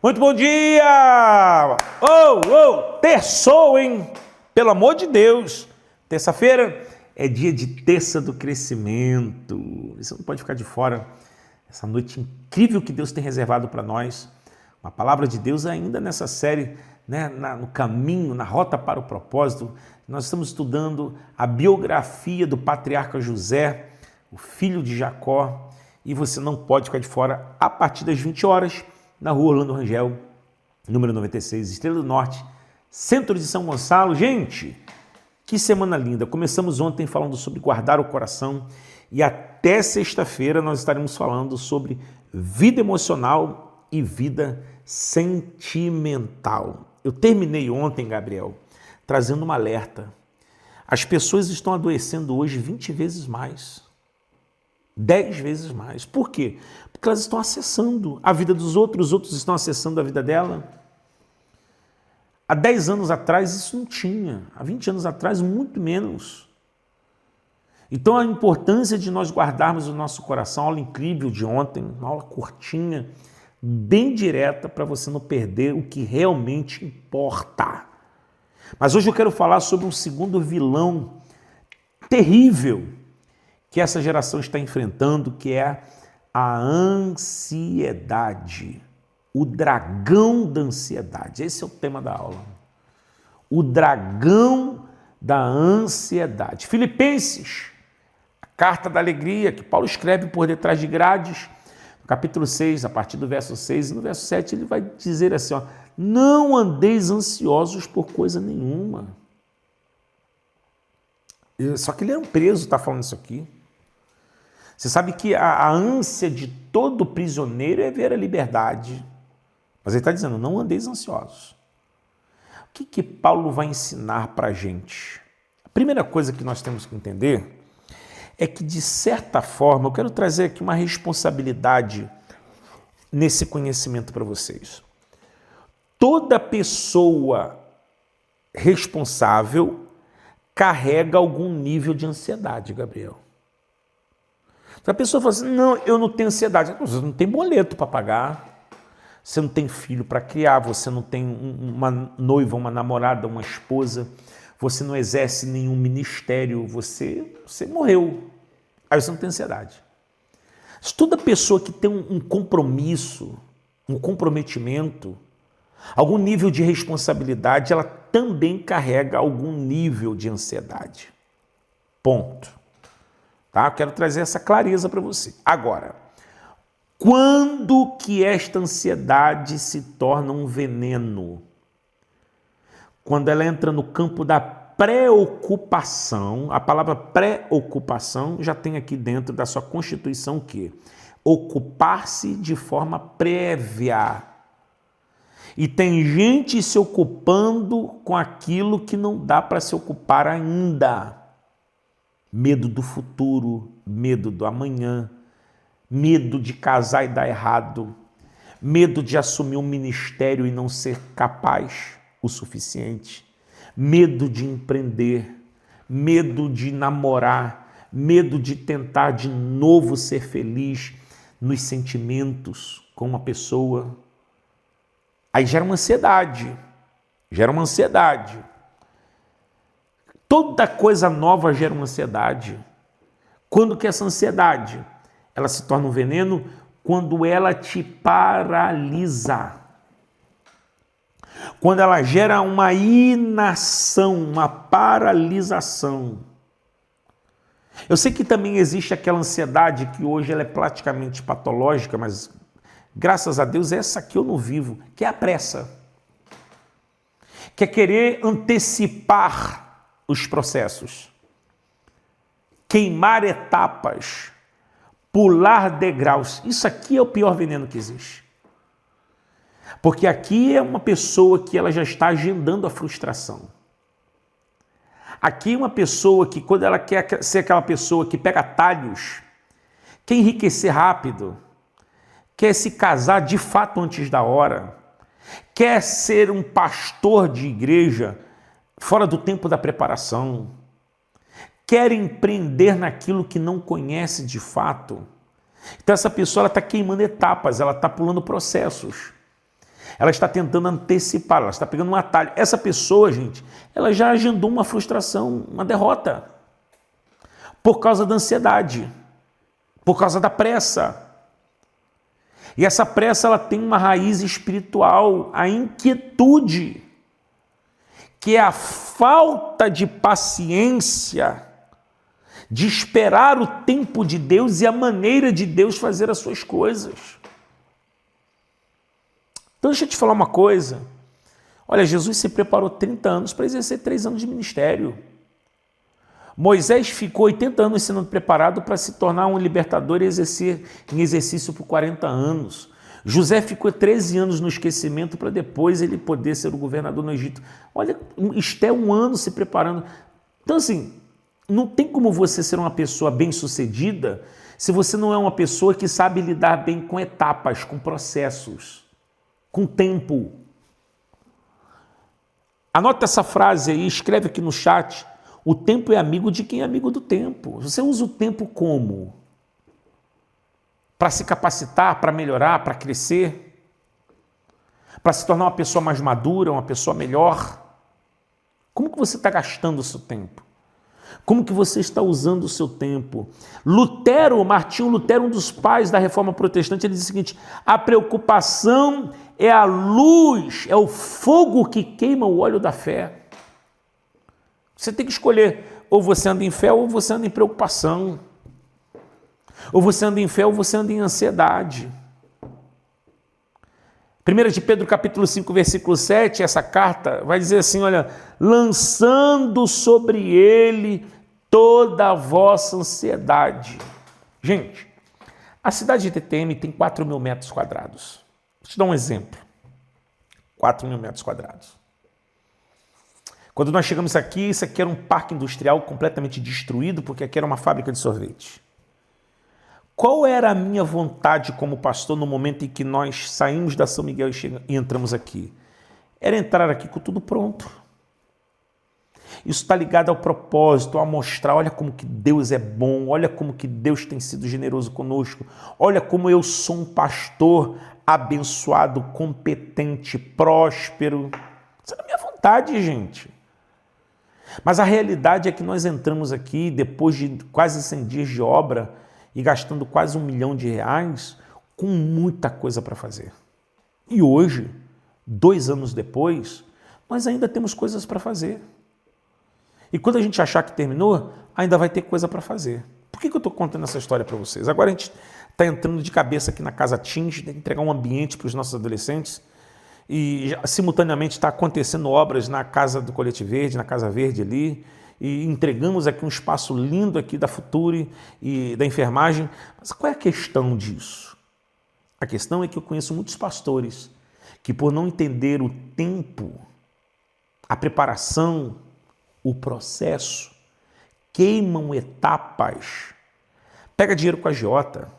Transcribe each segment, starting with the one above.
Muito bom dia! Terçou, hein? Pelo amor de Deus! Terça-feira é dia de terça do crescimento. Você não pode ficar de fora. Essa noite incrível que Deus tem reservado para nós. Uma palavra de Deus ainda nessa série, né, no caminho, na rota para o propósito. Nós estamos estudando a biografia do patriarca José, o filho de Jacó. E você não pode ficar de fora a partir das 20 horas, na rua Orlando Rangel, número 96, Estrela do Norte, centro de São Gonçalo. Gente, que semana linda! Começamos ontem falando sobre guardar o coração e até sexta-feira nós estaremos falando sobre vida emocional e vida sentimental. Eu terminei ontem, Gabriel, trazendo um alerta. As pessoas estão adoecendo hoje 20 vezes mais. 10 vezes mais. Por quê? Porque elas estão acessando a vida dos outros, os outros estão acessando a vida dela. Há 10 anos atrás isso não tinha, há 20 anos atrás muito menos. Então a importância de nós guardarmos o nosso coração, aula incrível de ontem, uma aula curtinha, bem direta para você não perder o que realmente importa. Mas hoje eu quero falar sobre um segundo vilão terrível que essa geração está enfrentando, que é a ansiedade, o dragão da ansiedade. Esse é o tema da aula. O dragão da ansiedade. Filipenses, a carta da alegria que Paulo escreve por detrás de grades, no capítulo 6, a partir do verso 6, e no verso 7 ele vai dizer assim, ó, não andeis ansiosos por coisa nenhuma. Só que ele é um preso, está falando isso aqui. Você sabe que a ânsia de todo prisioneiro é ver a liberdade. Mas ele está dizendo, não andeis ansiosos. O que Paulo vai ensinar para a gente? A primeira coisa que nós temos que entender é que, de certa forma, eu quero trazer aqui uma responsabilidade nesse conhecimento para vocês. Toda pessoa responsável carrega algum nível de ansiedade, Gabriel. A pessoa fala assim, não, eu não tenho ansiedade. Você não tem boleto para pagar, você não tem filho para criar, você não tem uma noiva, uma namorada, uma esposa, você não exerce nenhum ministério, você morreu. Aí você não tem ansiedade. Mas toda pessoa que tem um compromisso, um comprometimento, algum nível de responsabilidade, ela também carrega algum nível de ansiedade. Ponto. Tá? Eu quero trazer essa clareza para você. Agora, quando que esta ansiedade se torna um veneno? Quando ela entra no campo da preocupação, a palavra preocupação já tem aqui dentro da sua constituição o quê? Ocupar-se de forma prévia. E tem gente se ocupando com aquilo que não dá para se ocupar ainda. Medo do futuro, medo do amanhã, medo de casar e dar errado, medo de assumir um ministério e não ser capaz o suficiente, medo de empreender, medo de namorar, medo de tentar de novo ser feliz nos sentimentos com uma pessoa. Aí gera uma ansiedade, Toda coisa nova gera uma ansiedade. Quando que essa ansiedade? Ela se torna um veneno quando ela te paralisa. Quando ela gera uma inação, uma paralisação. Eu sei que também existe aquela ansiedade que hoje ela é praticamente patológica, mas graças a Deus essa aqui eu não vivo, que é a pressa. Que é querer antecipar os processos, queimar etapas, pular degraus. Isso aqui é o pior veneno que existe. Porque aqui é uma pessoa que ela já está agendando a frustração. Aqui é uma pessoa que, quando ela quer ser aquela pessoa que pega atalhos, quer enriquecer rápido, quer se casar de fato antes da hora, quer ser um pastor de igreja fora do tempo da preparação, quer empreender naquilo que não conhece de fato. Então essa pessoa está queimando etapas, ela está pulando processos. Ela está tentando antecipar, ela está pegando um atalho. Essa pessoa, gente, ela já agendou uma frustração, uma derrota, por causa da ansiedade, por causa da pressa. E essa pressa, ela tem uma raiz espiritual, a inquietude, que é a falta de paciência, de esperar o tempo de Deus e a maneira de Deus fazer as suas coisas. Então deixa eu te falar uma coisa. Olha, Jesus se preparou 30 anos para exercer 3 anos de ministério. Moisés ficou 80 anos sendo preparado para se tornar um libertador e exercer em exercício por 40 anos. José ficou 13 anos no esquecimento para depois ele poder ser o governador no Egito. Olha, Esté 1 ano se preparando. Então assim, não tem como você ser uma pessoa bem-sucedida se você não é uma pessoa que sabe lidar bem com etapas, com processos, com tempo. Anota essa frase aí, escreve aqui no chat. O tempo é amigo de quem é amigo do tempo. Você usa o tempo como? Para se capacitar, para melhorar, para crescer? Para se tornar uma pessoa mais madura, uma pessoa melhor? Como que você está gastando o seu tempo? Como que você está usando o seu tempo? Martinho Lutero, um dos pais da Reforma Protestante, ele diz o seguinte: a preocupação é a luz, é o fogo que queima o óleo da fé. Você tem que escolher, ou você anda em fé ou você anda em preocupação. Ou você anda em fé ou você anda em ansiedade. 1 de Pedro capítulo 5, versículo 7, essa carta vai dizer assim, olha, lançando sobre ele toda a vossa ansiedade. Gente, a cidade de TTM tem 4.000 metros quadrados. Vou te dar um exemplo. 4.000 metros quadrados. Quando nós chegamos aqui, isso aqui era um parque industrial completamente destruído, porque aqui era uma fábrica de sorvete. Qual era a minha vontade como pastor no momento em que nós saímos da São Miguel e entramos aqui? Era entrar aqui com tudo pronto. Isso está ligado ao propósito, a mostrar, olha como que Deus é bom, olha como que Deus tem sido generoso conosco, olha como eu sou um pastor abençoado, competente, próspero. Isso era a minha vontade, gente. Mas a realidade é que nós entramos aqui, depois de quase 100 dias de obra, e gastando quase R$1 milhão, com muita coisa para fazer. E hoje, 2 anos depois, nós ainda temos coisas para fazer. E quando a gente achar que terminou, ainda vai ter coisa para fazer. Por que eu estou contando essa história para vocês? Agora a gente está entrando de cabeça aqui na Casa Teens, tem que entregar um ambiente para os nossos adolescentes, e simultaneamente está acontecendo obras na Casa do Colete Verde, na Casa Verde ali, e entregamos aqui um espaço lindo aqui da Future e da enfermagem. Mas qual é a questão disso? A questão é que eu conheço muitos pastores que, por não entender o tempo, a preparação, o processo, queimam etapas. Pega dinheiro com a agiota,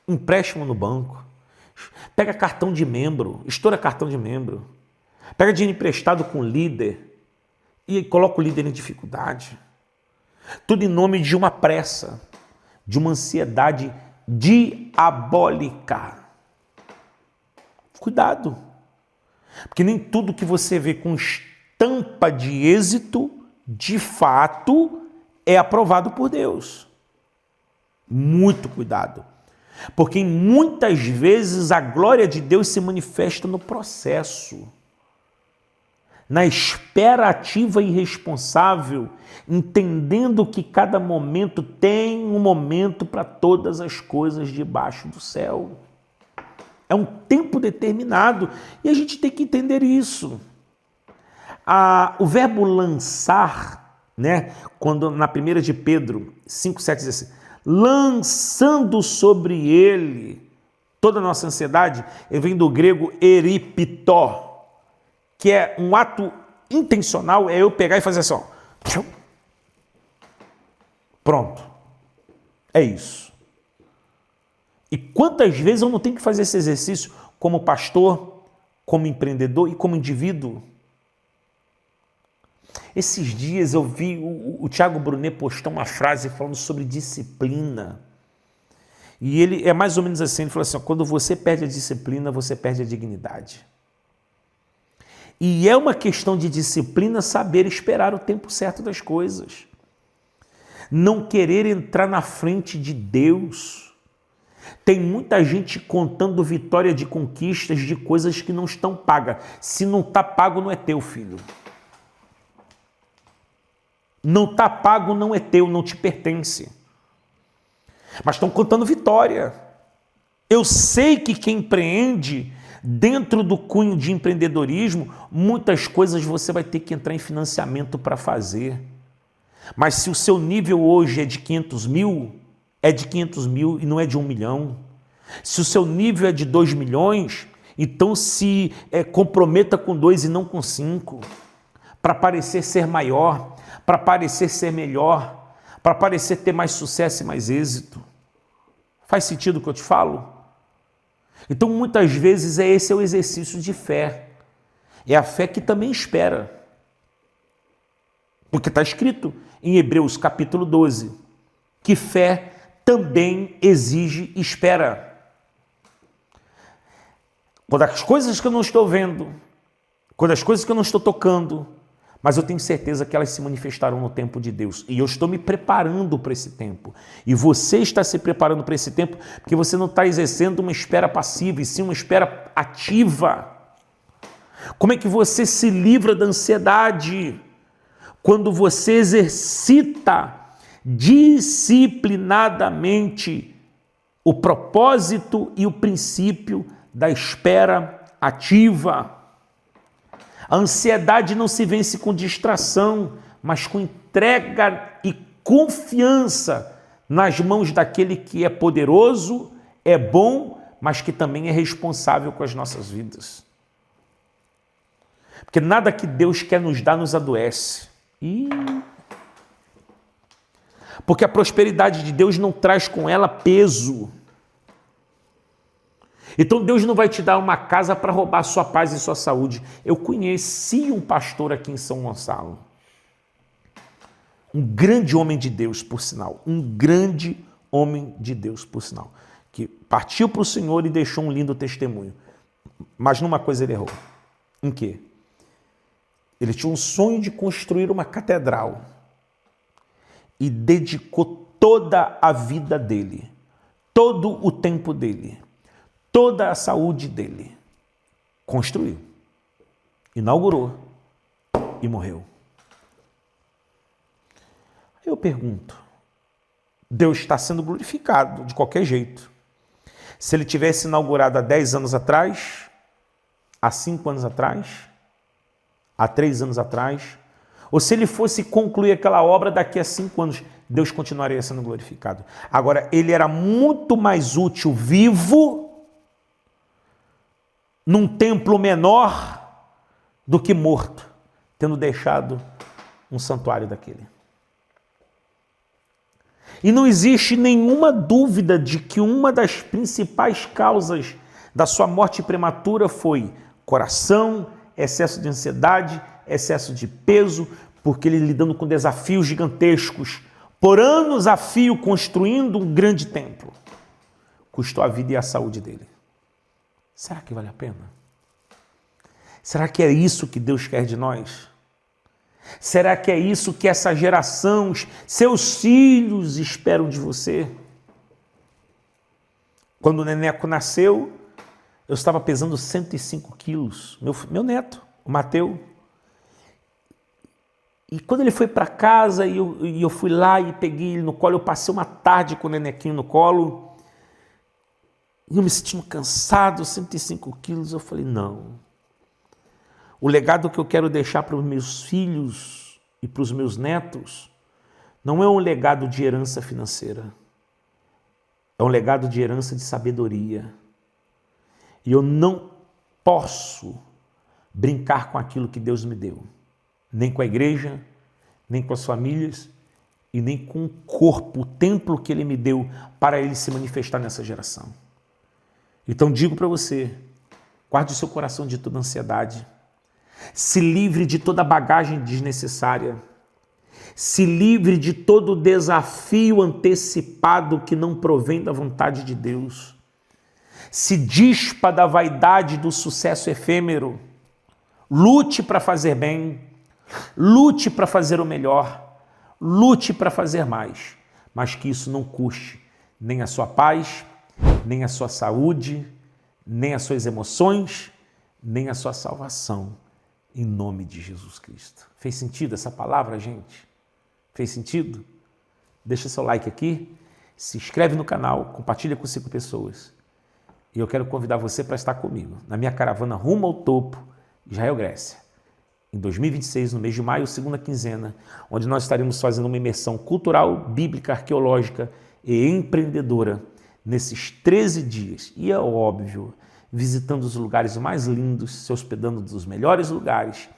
empréstimo no banco, pega cartão de membro, estoura cartão de membro, pega dinheiro emprestado com o líder, e coloca o líder em dificuldade. Tudo em nome de uma pressa, de uma ansiedade diabólica. Cuidado. Porque nem tudo que você vê com estampa de êxito, de fato, é aprovado por Deus. Muito cuidado. Porque muitas vezes a glória de Deus se manifesta no processo. Na espera ativa e responsável, entendendo que cada momento tem um momento para todas as coisas debaixo do céu. É um tempo determinado e a gente tem que entender isso. O verbo lançar, né, quando na 1 de Pedro 5,7 diz assim, lançando sobre ele toda a nossa ansiedade, ele vem do grego eripitó, que é um ato intencional, é eu pegar e fazer assim, ó. Pronto. É isso. E quantas vezes eu não tenho que fazer esse exercício como pastor, como empreendedor e como indivíduo? Esses dias eu vi o Thiago Brunet postar uma frase falando sobre disciplina. E ele é mais ou menos assim, ele falou assim, ó, quando você perde a disciplina, você perde a dignidade. E é uma questão de disciplina saber esperar o tempo certo das coisas. Não querer entrar na frente de Deus. Tem muita gente contando vitória de conquistas de coisas que não estão pagas. Se não está pago, não é teu, filho. Não está pago, não é teu, não te pertence. Mas estão contando vitória. Eu sei que quem empreende, dentro do cunho de empreendedorismo, muitas coisas você vai ter que entrar em financiamento para fazer. Mas se o seu nível hoje é de 500 mil, é de 500 mil e não é de 1 milhão. Se o seu nível é de 2 milhões, então se comprometa com 2 e não com 5, para parecer ser maior, para parecer ser melhor, para parecer ter mais sucesso e mais êxito. Faz sentido o que eu te falo? Então, muitas vezes, esse é o exercício de fé. É a fé que também espera. Porque está escrito em Hebreus capítulo 12, que fé também exige espera. Quando as coisas que eu não estou vendo, quando as coisas que eu não estou tocando, mas eu tenho certeza que elas se manifestarão no tempo de Deus. E eu estou me preparando para esse tempo. E você está se preparando para esse tempo porque você não está exercendo uma espera passiva, e sim uma espera ativa. Como é que você se livra da ansiedade? Quando você exercita disciplinadamente o propósito e o princípio da espera ativa. A ansiedade não se vence com distração, mas com entrega e confiança nas mãos daquele que é poderoso, é bom, mas que também é responsável com as nossas vidas. Porque nada que Deus quer nos dar nos adoece. Porque a prosperidade de Deus não traz com ela peso. Então Deus não vai te dar uma casa para roubar sua paz e sua saúde. Eu conheci um pastor aqui em São Gonçalo. Um grande homem de Deus, por sinal. Um grande homem de Deus, por sinal. Que partiu para o Senhor e deixou um lindo testemunho. Mas numa coisa ele errou. Em quê? Ele tinha um sonho de construir uma catedral. E dedicou toda a vida dele, todo o tempo dele, toda a saúde dele. Construiu, inaugurou e morreu. Aí eu pergunto, Deus está sendo glorificado de qualquer jeito. Se ele tivesse inaugurado há 10 anos atrás, há 5 anos atrás, há 3 anos atrás, ou se ele fosse concluir aquela obra daqui a 5 anos, Deus continuaria sendo glorificado. Agora, ele era muito mais útil vivo, num templo menor, do que morto, tendo deixado um santuário daquele. E não existe nenhuma dúvida de que uma das principais causas da sua morte prematura foi coração, excesso de ansiedade, excesso de peso, porque ele lidando com desafios gigantescos, por anos a fio construindo um grande templo, custou a vida e a saúde dele. Será que vale a pena? Será que é isso que Deus quer de nós? Será que é isso que essa geração, seus filhos esperam de você? Quando o Neneco nasceu, eu estava pesando 105 quilos, meu neto, o Mateus. E quando ele foi para casa e eu fui lá e peguei ele no colo, eu passei uma tarde com o Nenequinho no colo, e eu me sentindo cansado, 105 quilos, eu falei, não. O legado que eu quero deixar para os meus filhos e para os meus netos não é um legado de herança financeira, é um legado de herança de sabedoria. E eu não posso brincar com aquilo que Deus me deu. Nem com a igreja, nem com as famílias e nem com o corpo, o templo que Ele me deu para Ele se manifestar nessa geração. Então digo para você, guarde o seu coração de toda ansiedade, se livre de toda bagagem desnecessária, se livre de todo desafio antecipado que não provém da vontade de Deus, se dispa da vaidade do sucesso efêmero. Lute para fazer bem, lute para fazer o melhor, lute para fazer mais, mas que isso não custe nem a sua paz, nem a sua saúde, nem as suas emoções, nem a sua salvação, em nome de Jesus Cristo. Fez sentido essa palavra, gente? Fez sentido? Deixa seu like aqui, se inscreve no canal, compartilha com 5 pessoas. E eu quero convidar você para estar comigo na minha caravana rumo ao topo, Israel, Grécia, em 2026, no mês de maio, segunda quinzena, onde nós estaremos fazendo uma imersão cultural, bíblica, arqueológica e empreendedora nesses 13 dias. E é óbvio, visitando os lugares mais lindos, se hospedando nos melhores lugares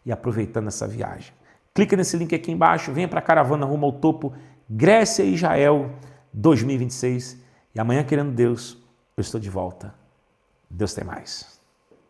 e aproveitando essa viagem. Clica nesse link aqui embaixo, venha para a caravana rumo ao topo, Grécia e Israel 2026. E amanhã, querendo Deus, eu estou de volta. Deus tem mais.